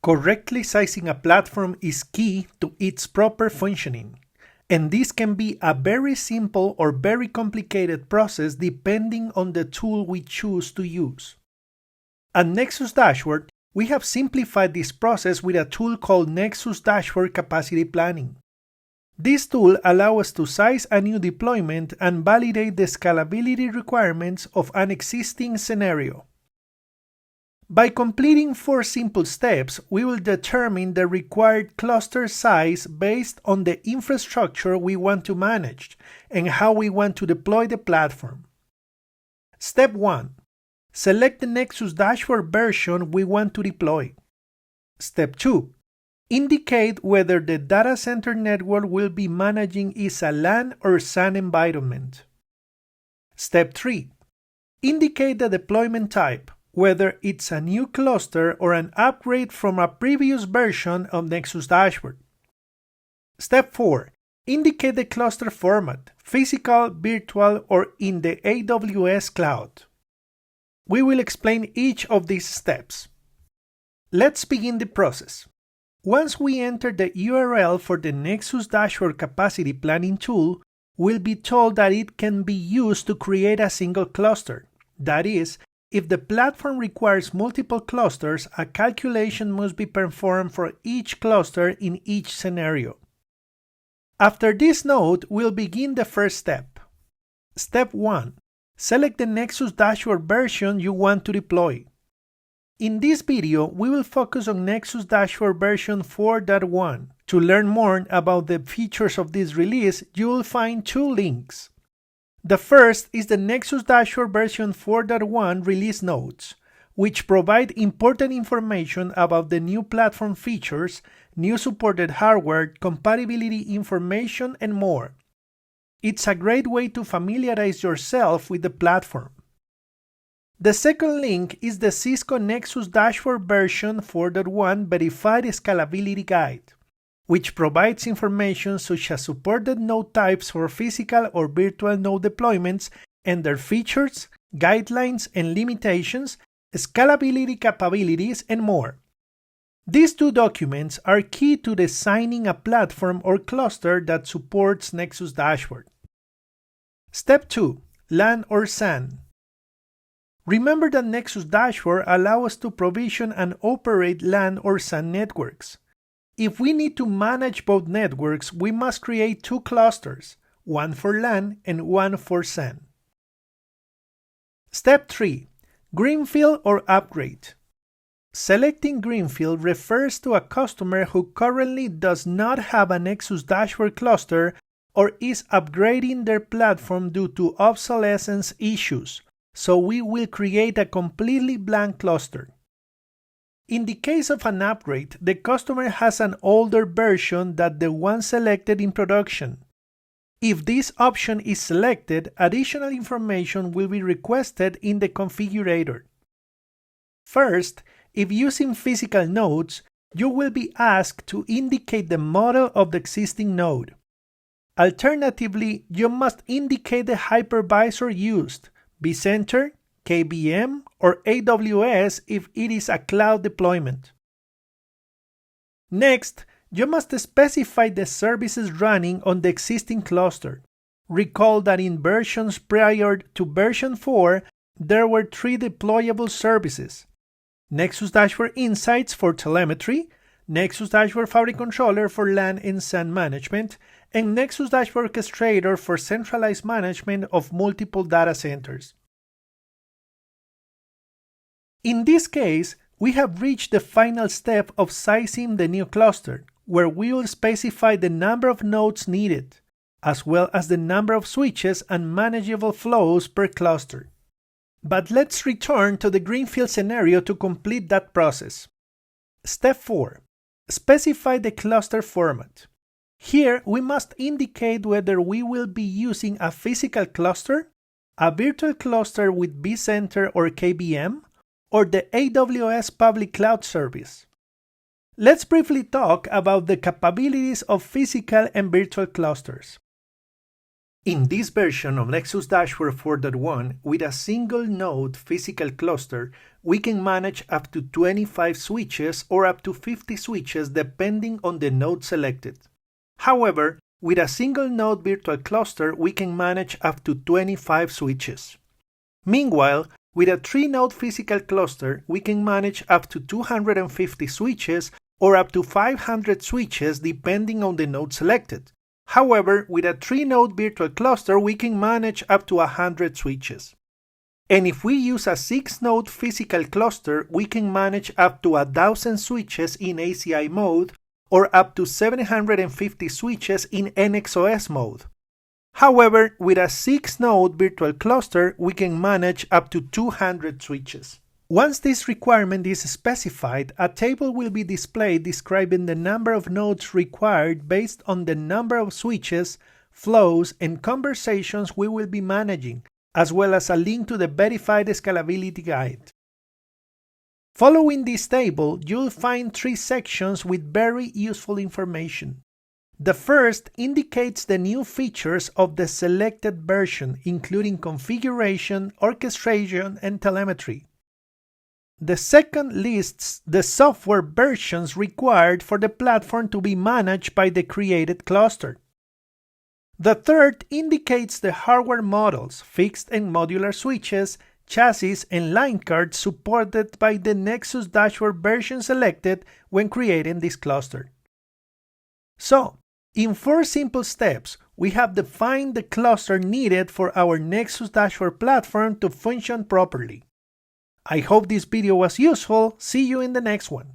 Correctly sizing a platform is key to its proper functioning, and this can be a very simple or very complicated process depending on the tool we choose to use. At Nexus Dashboard, we have simplified this process with a tool called Nexus Dashboard Capacity Planning. This tool allows us to size a new deployment and validate the scalability requirements of an existing scenario. By completing 4 simple steps, we will determine the required cluster size based on the infrastructure we want to manage and how we want to deploy the platform. Step 1. Select the Nexus Dashboard version we want to deploy. Step 2. Indicate whether the data center network we'll be managing is a LAN or SAN environment. Step 3. Indicate the deployment type, whether it's a new cluster or an upgrade from a previous version of Nexus Dashboard. Step 4. Indicate the cluster format, physical, virtual, or in the AWS cloud. We will explain each of these steps. Let's begin the process. Once we enter the URL for the Nexus Dashboard Capacity Planning tool, we'll be told that it can be used to create a single cluster. That is, if the platform requires multiple clusters, a calculation must be performed for each cluster in each scenario. After this note, we'll begin the first step. Step 1. Select the Nexus Dashboard version you want to deploy. In this video, we will focus on Nexus Dashboard version 4.1. To learn more about the features of this release, you will find 2 links. The first is the Nexus Dashboard version 4.1 release notes, which provide important information about the new platform features, new supported hardware, compatibility information, and more. It's a great way to familiarize yourself with the platform. The second link is the Cisco Nexus Dashboard version 4.1 Verified Scalability Guide, which provides information such as supported node types for physical or virtual node deployments and their features, guidelines and limitations, scalability capabilities, and more. These 2 documents are key to designing a platform or cluster that supports Nexus Dashboard. Step 2. LAN or SAN. Remember that Nexus Dashboard allows us to provision and operate LAN or SAN networks. If we need to manage both networks, we must create 2 clusters, one for LAN and one for SAN. Step 3. Greenfield or upgrade. Selecting Greenfield refers to a customer who currently does not have a Nexus Dashboard cluster or is upgrading their platform due to obsolescence issues, so we will create a completely blank cluster. In the case of an upgrade, the customer has an older version than the one selected in production. If this option is selected, additional information will be requested in the configurator. First, if using physical nodes, you will be asked to indicate the model of the existing node. Alternatively, you must indicate the hypervisor used, vCenter, KVM, or AWS if it is a cloud deployment. Next, you must specify the services running on the existing cluster. Recall that in versions prior to version 4, there were 3 deployable services: Nexus Dashboard Insights for telemetry, Nexus Dashboard Fabric Controller for LAN and SAN management, and Nexus Dashboard Orchestrator for centralized management of multiple data centers. In this case, we have reached the final step of sizing the new cluster, where we will specify the number of nodes needed, as well as the number of switches and manageable flows per cluster. But let's return to the Greenfield scenario to complete that process. Step 4. Specify the cluster format. Here, we must indicate whether we will be using a physical cluster, a virtual cluster with vCenter or KVM, or the AWS Public Cloud Service. Let's briefly talk about the capabilities of physical and virtual clusters. In this version of Nexus Dashboard 4.1, with a single node physical cluster, we can manage up to 25 switches or up to 50 switches depending on the node selected. However, with a single node virtual cluster, we can manage up to 25 switches. Meanwhile, with a 3-node physical cluster, we can manage up to 250 switches or up to 500 switches depending on the node selected. However, with a 3-node virtual cluster, we can manage up to 100 switches. And if we use a 6-node physical cluster, we can manage up to 1,000 switches in ACI mode or up to 750 switches in NXOS mode. However, with a 6-node virtual cluster, we can manage up to 200 switches. Once this requirement is specified, a table will be displayed describing the number of nodes required based on the number of switches, flows, and conversations we will be managing, as well as a link to the verified scalability guide. Following this table, you'll find 3 sections with very useful information. The first indicates the new features of the selected version, including configuration, orchestration, and telemetry. The second lists the software versions required for the platform to be managed by the created cluster. The third indicates the hardware models, fixed and modular switches, chassis, and line cards supported by the Nexus Dashboard version selected when creating this cluster. So, in 4 simple steps, we have defined the cluster needed for our Nexus Dashboard platform to function properly. I hope this video was useful. See you in the next one.